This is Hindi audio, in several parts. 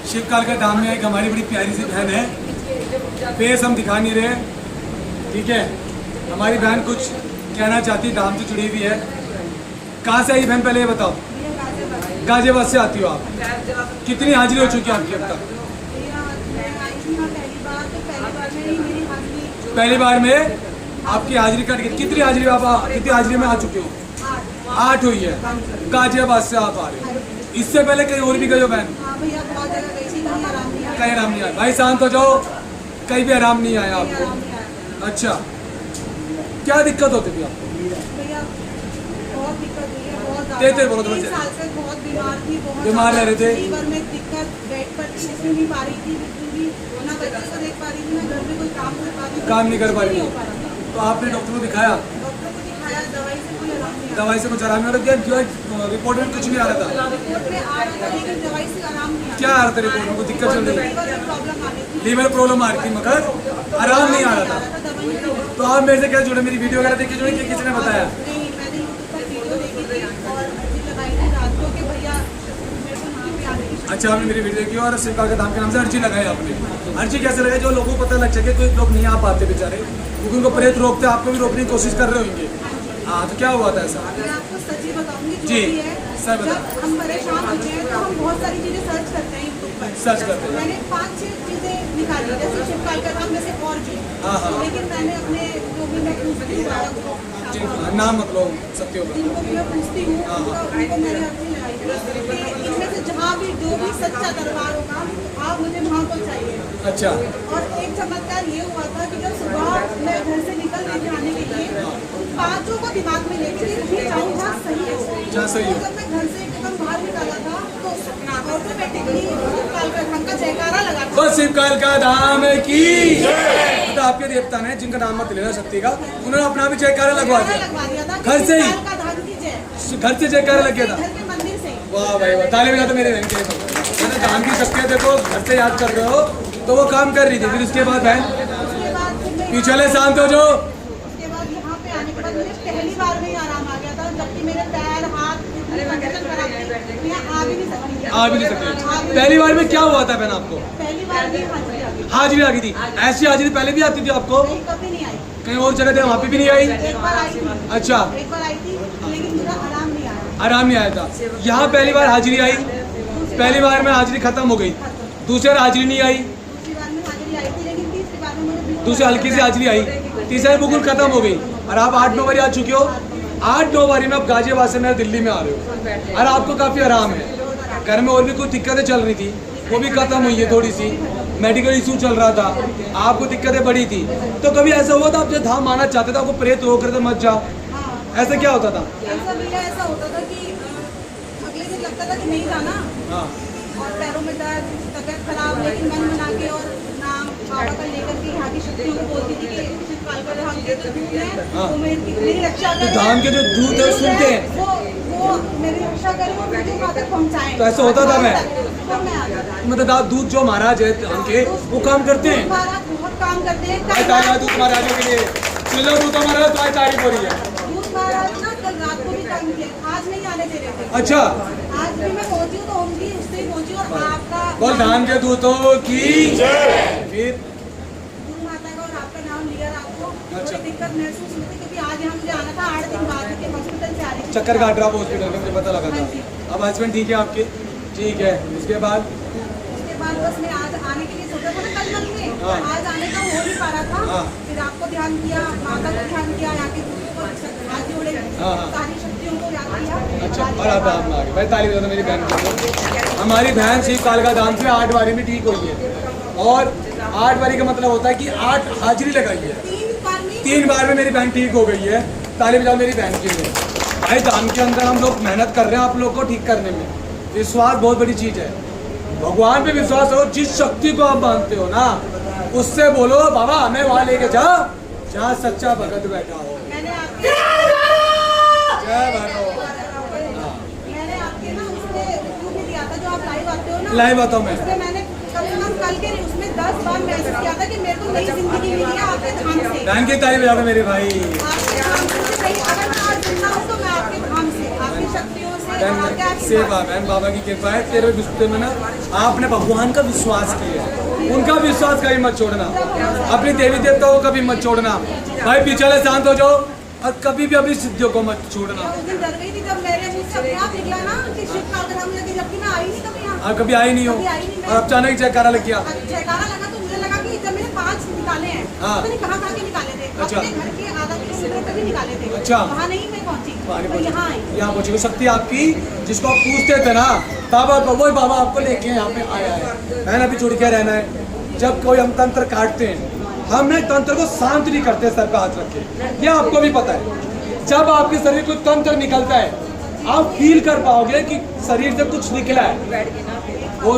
शिवकाल का धाम में एक हमारी बड़ी प्यारी सी बहन है, फेस हम दिखा नहीं रहे, ठीक है। हमारी बहन कुछ कहना चाहती, धाम से जुड़ी हुई है। कहाँ से आई बहन, पहले ये बताओ। गाजियाबाद से आती हो आप। कितनी हाजिरी हो चुकी है आपकी अब तक? पहली बार में आपकी हाजिरी कट गई। कितनी हाजिरी में आ चुके हो? 8 हुई है। गाजियाबाद से आप आ रहे हो। इससे पहले कहीं और भी गए हो बहन? कहीं आराम नहीं आया। भाई शांत हो जाओ, कहीं भी आराम नहीं आया आपको। अच्छा, क्या दिक्कत होती थी आपको? तेज बोलो तो। बहुत बीमार थी, बीमार रह रहे थे। लीवर में दिक्कत, बेड पर नहीं पा रही थी बिल्कुल भी, ना बच्चे को देख पा रही थी, ना घर में कोई काम कर पा रही थी, काम नहीं कर पा रही थी। तो आपने डॉक्टर को दिखाया? डॉक्टर को दिखाया, दवाई से कोई आराम नहीं आया। दवाई से कुछ आराम नहीं हो रहा? रिपोर्ट में कुछ नहीं आ रहा था? रिपोर्ट में आ रहा था लेकिन दवाई से आराम नहीं आया। क्या आ रहा था रिपोर्ट में? कुछ दिक्कत चल रही है? प्रॉब्लम आ रही थी, लीवर प्रॉब्लम आ रही थी, मगर आराम नहीं आ रहा था। तो आप मेरे से क्या जुड़े? मेरी वीडियो वगैरह देख के जुड़े कि किसी ने बताया? नहीं, मैंने यूट्यूब पर वीडियो देखी थी और अर्जी लगाई थी रात को कि भैया मेरे को यहाँ पे आने की। अच्छा, आपने मेरी वीडियो देखी और शिवकाल के धाम के नाम से अर्जी लगाई आपने। अर्जी कैसे लगाई? जो लोगों को पता लग सके, कोई लोग नहीं आ पाते बेचारे, क्योंकि उनको प्रेत रोकते, आपको भी रोकने की कोशिश कर रहे होंगे। हाँ, तो क्या हुआ था ऐसा? मैं आपको सच ही बताऊंगी जो जी, भी है। सर बता। जब हम परेशान होते हैं तो हम बहुत सारी चीजें सर्च करते हैं यूट्यूब पर। सर्च करते हैं। मैंने 5-6 चीजें निकाली, जैसे शिवकाल का नाम, जैसे और भी। हाँ। लेकिन मैंने अपने जो भी मैं पूछती हूँ नाम मतलब सत्य होगा, जिनको भी मैं पूछती हूँ उनको मैंने अर्जी लगाई थी कि इनमें से जहाँ भी जो भी सच्चा दरबार होगा आप मुझे वहाँ पहुँचाइए। अच्छा। और एक चमत्कार ये हुआ था कि जब सुबह मैं घर से निकल रही थी आने के लिए, उन 5 को दिमाग में लेके कहीं जाऊँ जहाँ सही हो। जहाँ सही हो। जब मैं घर से एकदम बाहर निकाला था तो ऑटोमेटिकली शिवकाल का धाम का जयकारा लगा था। बस शिवकाल का धाम की तो आपके देवता ने, जिनका नाम मत लेना शक्ति का, उन्होंने अपना भी जयकारा लगवा दिया घर से ही। घर से जयकारा लग गया था। घर के मंदिर से। वाह भाई वाह, ताली बजा दो मेरे बहन के लिए। धाम की शक्ति देखो, घर से याद कर रहे हो तो वो काम कर रही थी। फिर उसके बाद बहन उसके बाद पीछे शांत हो जो। उसके बाद यहाँ पे आने के बाद मुझे पहली बार में ही आराम आ गया था, जबकि मेरे पैर हाथ कंडीशन खराब थी, मैं आ भी नहीं सकती थी। आ भी नहीं सकते। पहली बार में क्या हुआ था बहन आपको? पहली बार में हाजिरी आ गई। हाजिरी आ गई थी। ऐसी हाजिरी पहले भी आती थी आपको? नहीं, कभी नहीं आई। कहीं और जगह थे वहाँ पे भी नहीं आई? एक बार आई थी। अच्छा, एक बार आई थी लेकिन मुझे आराम नहीं आया। आराम नहीं आया था। यहाँ पहली बार हाजिरी आई, पहली बार में हाजिरी खत्म हो गई। दूसरी बार हाजिरी नहीं आई, दूसरी बार में हाजिरी आई थी लेकिन तीसरी बार में मुझे दूसरी हल्की सी हाजिरी आई, तीसरी बार बिल्कुल खत्म हो गई। और आप 8-9 बारी आ चुके हो। 8-9 बारी में आप गाजियाबाद से मेरे दिल्ली में आ रहे हो और आपको काफ़ी आराम है। घर में और भी कुछ दिक्कतें चल रही थी, वो भी खत्म हुई है। थोड़ी सी मेडिकल इशू चल रहा था, आपको दिक्कतें बड़ी थी। तो कभी ऐसा हुआ था आप जब धाम आना चाहते थे, आपको प्रेत रोक रहे थे मत जाओ, ऐसा क्या होता था? ऐसा होता था कि अगले दिन लगता था कि नहीं जाना। हाँ। और पैरों में दर्द, तबियत खराब, लेकिन मन बना के और नाम बाबा का लेकर के यहाँ की शक्तियों को बोलती थी कि शिवकाल का धाम के जो दूत है वो मेरी रक्षा करे। धाम के जो दूत है सुनते हैं, वो मेरी रक्षा करे और मुझे वहाँ तक पहुँचाए। तो ऐसा होता था मैं मैं मतलब आप दूत जो महाराज है धाम के, वो काम करते हैं। बहुत काम करते हैं। दूत महाराजों के लिए चलो, दूत महाराज तो तारीफ हो रही है। दूत महाराज ना कल रात को भी काम किया, आज नहीं आने दे रहे थे। अच्छा, आज भी मैं पहुंची हूँ तो उनकी उससे ही पहुंची और आपका बोल धाम के दूतों की फिर गुरु माता का और आपका नाम लिया रात को। अच्छा। कोई दिक्कत महसूस नहीं थी क्योंकि आज यहाँ मुझे आना था 8 दिन बाद के हॉस्पिटल से आ रही थी। चक्कर काट रहा हॉस्पिटल में, मुझे पता लगा था। अब हस्बैंड ठीक है आपके? ठीक है। उसके बाद बस मैं आज आने के लिए सोचा था ना कल मन में, आज आने का हो नहीं पा रहा था। फिर आपको ध्यान किया, माता को ध्यान किया, यहाँ के गुरु को हाथ जोड़े, सारी शक्तियों को याद किया। अच्छा, और आप धाम में आ गए। भाई ताली बजा दो मेरी बहन को। हमारी बहन शिवकाल का धाम से 8 बारी में ठीक हुई है। और 8 बारी का मतलब होता है कि 8 हाजिरी लगाई है। 3 बार में मेरी बहन ठीक हो गई है। ताली बजाओ मेरी बहन के लिए। भाई धाम के अंदर हम लोग मेहनत कर रहे हैं आप लोग को ठीक करने में। विश्वास बहुत बड़ी चीज़ है। भगवान पे विश्वास हो, जिस शक्ति को आप मानते हो ना, उससे बोलो बाबा हमें वहाँ लेके जा जहाँ सच्चा भगत बैठा हो। मैंने आपके ना उसमें रिव्यू भी दिया था जो आप लाइव आते हो ना। लाइव आता हूँ मैं। उसमें मैंने कल के उसमें 10 बार मैसेज किया था कि मेरे को नई जिंदगी मिली है आपके धाम से। बहन की ताली बजा दो मेरे भाई। आपके धाम से सही, अगर मैं आज जिंदा हूँ तो मैं आपके धाम से, आपकी शक्तियों से, और क्या आपकी सेवा बात? बहन, बाबा की कृपा है। तेरे रिश्ते में ना आपने भगवान का विश्वास किया है, उनका विश्वास कभी मत छोड़ना, अपनी देवी देवताओं का भी मत छोड़ना भाई। पीछे वाले शांत हो जाओ और कभी भी अपनी सिद्धियों को मत छोड़ना। मैं उस दिन डर गई थी जब मेरे मुंह से अपने आप निकला ना कि शिव का अगर मुझे, जबकि मैं आई नहीं कभी यहाँ। आप कभी आई नहीं हो कभी आई नहीं मैं। और अचानक जयकारा लग गया। जयकारा लगा तो मुझे लगा कि जब मैंने 5 निकाले हैं, हाँ। मैंने कहाँ के निकाले थे, अच्छा। अपने घर के आधा किलोमीटर पे भी निकाले थे। अच्छा। वहाँ नहीं मैं पहुँची, पानी मैं यहाँ आई। यहाँ पहुंची शक्ति आपकी, जिसको आप पूछते थे ना बाबा, वो बाबा आपको लेके यहाँ पे आया है। मैंने अभी जुड़ के रहना है। जब कोई हम तंत्र काटते हैं, हम एक तंत्र को शांत नहीं करते सर पे हाथ रख के, ये आपको भी पता है। जब आपके शरीर को तंत्र निकलता है, आप फील कर पाओगे कि शरीर से कुछ निकला है। वो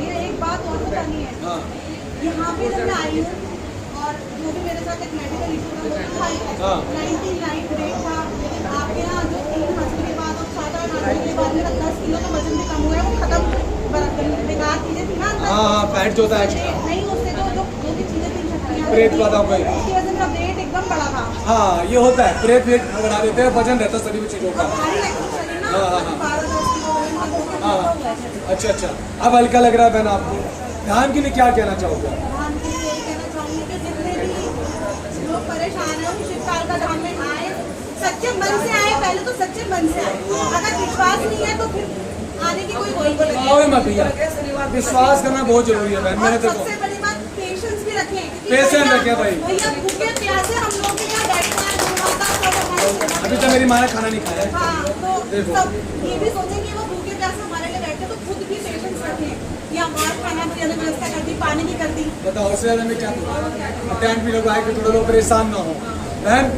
ये एक बात और बतानी है, हाँ यहाँ पे जब मैं आई हूँ और जो भी मेरे साथ एक मेडिकल इशू था वो था ही, हाँ। 99 रेट था, लेकिन आपके यहाँ जो 3 मछली के बाद और 7-8 मछली के बाद मेरा 10 किलो का वजन भी कम हुआ है, वो खत्म बेकार चीजें थी ना अंदर। हाँ, फैट जो था नहीं, उससे जो भी चीजें थी, शक्तियाँ प्रेत थी, वाला हो गई। उसकी वजह से मेरा वेट एकदम बड़ा था। हाँ, ये होता है, प्रेत वेट बढ़ा देते हैं, वजन रहता है सभी चीजों का। भारी लगती है शरीर ना, हाँ, हाँ, हाँ। 12-10 किलो वजन का वो हाँ। हुआ है। अच्छा अच्छा, अब हल्का लग रहा है बहन आपको। ध्यान के लिए क्या कहना चाहोगे? धाम के लिए यही कहना चाहूंगी कि जितने भी लोग परेशान हैं वो शिवकाल का धाम में आए, सच्चे मन से आए। पहले तो सच्चे मन से आए, अगर विश्वास नहीं है तो फिर आने की कोई वही नहीं। आओ मत भैया, विश्वास करना बहुत जरूरी है बहन। मैंने और तो सबसे बड़ी बात पेशेंस भी रखें, क्योंकि Patience भैया- रखें भाई। भैया भूखे प्यासे हम लोग के यहाँ बैठते हैं, अभी तक मेरी माँ ने खाना नहीं खाया है। हाँ, तो देखो। सब ये भी सोचें कि वो भूखे प्यासे हमारे लिए बैठे, तो खुद भी पेशेंस रखें। या हमारा खाना की ज्यादा व्यवस्था कर दी, पानी की कर दी। बताओ उससे ज्यादा मैं क्या करूँ? टाइम भी लगवाए कि थोड़े लोग परेशान ना हो। बहन,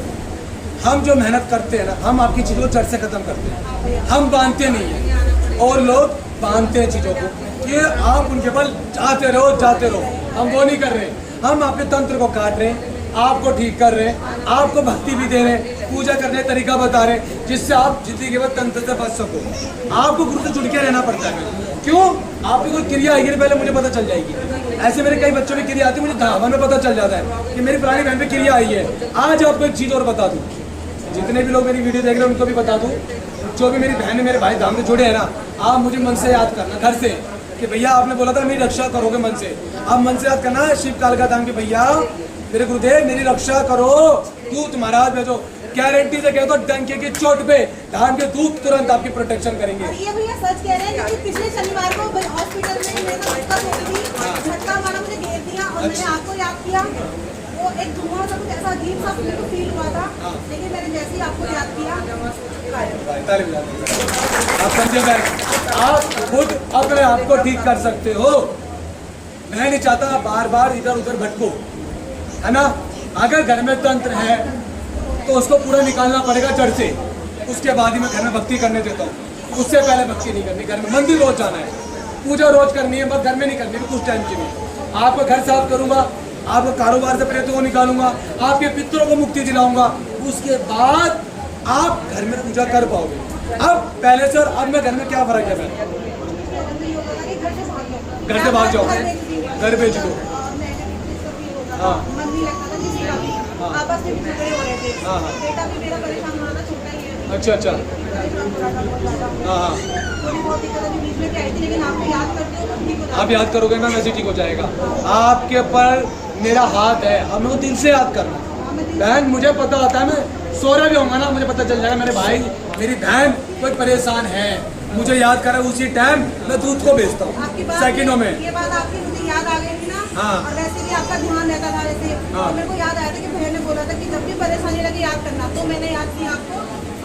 हम जो मेहनत करते हैं ना, हम आपकी चीज़ों को जड़ से खत्म करते हैं। हम बांधते नहीं हैं और लोग बांधते हैं चीज़ों को कि आप उनके बल जाते रहो। हम वो नहीं कर रहे, हम आपके तंत्र को काट रहे हैं, आपको ठीक कर रहे हैं, आपको भक्ति भी दे रहे हैं, पूजा करने का तरीका बता रहे हैं, जिससे आप जिंदगी के बाद तंत्र से बच सको। आपको गुरु से जुड़ के रहना पड़ता है। क्यों? आपकी कोई क्रिया आएगी ना, पहले मुझे पता चल जाएगी। ऐसे मेरे कई बच्चों में क्रिया आती है, मुझे धावन में पता चल जाता है कि मेरी पुरानी बहन पे क्रिया आई है। आज आपको एक चीज़ और बता दूँ, जितने भी लोग मेरी वीडियो देख रहे हैं उनको भी बता दूँ, जो भी मेरी बहन मेरे भाई धाम में जुड़े हैं ना, आप मुझे मन से याद करना घर से कि भैया आपने बोला था मेरी रक्षा करोगे मन से। आप मन से याद करना शिव काल का धाम के भैया मेरे गुरुदेव मेरी रक्षा करो, दूत महाराज भेजो। गारंटी से कहता हूँ डंके की चोट पे धाम के दूत तुरंत आपकी प्रोटेक्शन करेंगे। और ये भैया सच कह रहे हैं कि पिछले शनिवार को हॉस्पिटल में मेरे दिक्कत हो गई थी, झटका मारा, मुझे घेर दिया और मैंने आपको याद किया। वो एक धुआं सा कुछ ऐसा अजीब सा मेरे को फील हुआ था, लेकिन मैंने जैसे ही आपको याद किया, आप समझे बहन, आप खुद अपने आप को ठीक कर सकते हो। मैं नहीं चाहता बार बार इधर उधर भटको, है ना। अगर घर में तंत्र है तो उसको पूरा निकालना पड़ेगा जड़ से, उसके बाद ही मैं घर में भक्ति करने देता हूँ। उससे पहले भक्ति नहीं करनी। घर में मंदिर रोज जाना है, पूजा रोज करनी है, बस घर में नहीं करनी है कुछ टाइम के लिए। आपका घर साफ करूंगा, आपको कारोबार से प्रेतों को निकालूंगा, आपके पितरों को मुक्ति दिलाऊंगा, उसके बाद आप घर में पूजा कर पाओगे। अब पहले से और अब में घर में क्या फर्क है? घर से भाग जाओ, घर बेच दो। हाँ। मन नहीं लगता था किसी का भी, आपस में भी झगड़े हो रहे थे। हाँ, हाँ। बेटा भी मेरा परेशान हो रहा था, छोटा ही है। अच्छा अच्छा, परेशान हो रहा था बहुत ज्यादा। हाँ। थोड़ी बहुत दिक्कत अभी बीच में क्या आई थी, लेकिन आपको याद करते हो तो ठीक हो जाता है। आप याद करोगे ना, वैसे ठीक हो जाएगा। आपके ऊपर मेरा हाथ है, हमें वो दिल से याद करना। बहन मुझे पता होता है, मैं सो रहा भी होऊंगा ना, मुझे पता चल जाएगा मेरे भाई मेरी बहन कोई परेशान है, मुझे याद करा, उसी टाइम मैं दूध को भेजता हूँ सेकंडों में। ये बात आपकी मुझे याद आ गई थी ना। हाँ। और वैसे भी आपका ध्यान रहता था वैसे। हाँ। तो मेरे को याद आया था कि भैया ने बोला था कि जब भी परेशानी लगे याद करना, तो मैंने याद किया आपको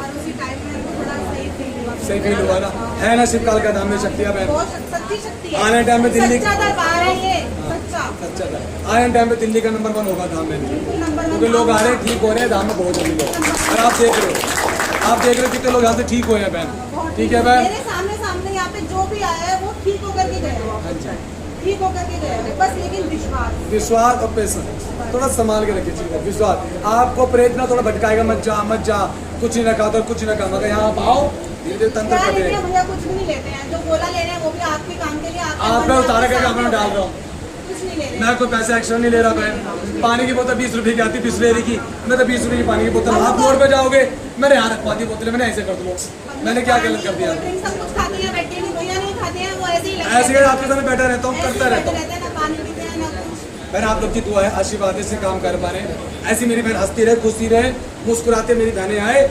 और उसी टाइम में मेरे को थोड़ा सही फील हुआ। सही फील हुआ ना, है ना। शिव काल का धाम में शक्ति है बहन। बहुत सच्ची शक्ति है। आने टाइम में दिल्ली सच्चा दरबार है ये, सच्चा। अच्छा था, आने टाइम में दिल्ली का नंबर 1 होगा धाम में, नंबर क्योंकि लोग आ रहे हैं, ठीक हो रहे हैं धाम में बहुत जल्दी लोग। और आप देख रहे हो कितने लोग यहाँ से ठीक हुए हैं बहन। ठीक है बहन, मेरे सामने यहाँ पे जो भी आया है वो ठीक होकर के गया है, ठीक होकर के गया है। बस लेकिन विश्वास और पैसा थोड़ा संभाल के रखिए चीज़। विश्वास आपको प्रेत ना थोड़ा भटकाएगा, मत जा कुछ ही ना कहा तो कुछ ही ना कहा, मगर यहाँ आप आओ धीरे धीरे तंत्र कर देगा। भैया कुछ भी नहीं लेते हैं, जो गोला ले रहे हैं वो भी आपके काम के लिए आप मैं उतारा करके आप में डाल रहा हूँ। कुछ नहीं ले रहे। मैं कोई पैसे एक्स्ट्रा नहीं ले रहा बहन। पानी की बोतल 20 रुपए की आती, 20 रुपए की। मैं तो 20 रुपए की पानी की बोतल, आप मोड़ पे जाओगे, मैंने यहाँ रखवाती बोतल, मैंने ऐसे कर दूँ। मैंने क्या गलत कर दिया? सब कुछ खाते हैं, बैठे नहीं, भैया नहीं खाते हैं, वो ऐसे ही ऐसे ही आपके सामने बैठा रहता हूँ, करता रहता हूँ। रहते हैं, ना पानी पीते हैं ना कुछ। बहन आप लोग की दुआ है, आशीर्वाद है, इससे काम कर पा रहे हैं। ऐसी मेरी बहन हंसती रहे, खुशी रहे, मुस्कुराते मेरी बहनें आए,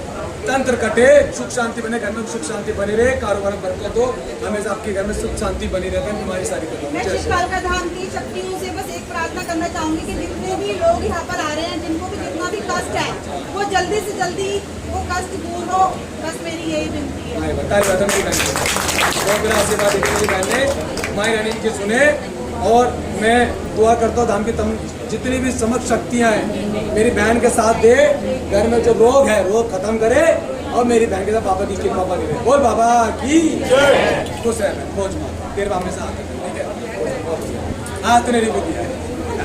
तंत्र कटे, सुख शांति बने, घर में सुख शांति बनी रहे, कारोबार में बरकत हो, हमेशा आपके घर में सुख शांति बनी रहता है, बीमारी सारी खत्म मैं हो। जय श्री शिवपाल का धाम की शक्तियों से बस एक प्रार्थना करना चाहूंगी कि जितने भी लोग यहाँ पर आ रहे हैं, जिनको भी जितना भी कष्ट है, वो जल्दी से जल्दी वो कष्ट दूर हो, बस मेरी यही विनती है। बहुत बड़ा आशीर्वाद देती मेरी बहन ने, माई रानी की सुने। और मैं दुआ करता हूँ धाम की जितनी भी समझ शक्तियाँ हैं मेरी बहन के साथ दे, घर में जो रोग है रोग खत्म करे, और मेरी बहन के साथ बाबा की कृपा बनी रहे। बोल बाबा की खुश है। मैं खोज तेरे बाप में से आते, ठीक है, आज तो नहीं बुद्धि है।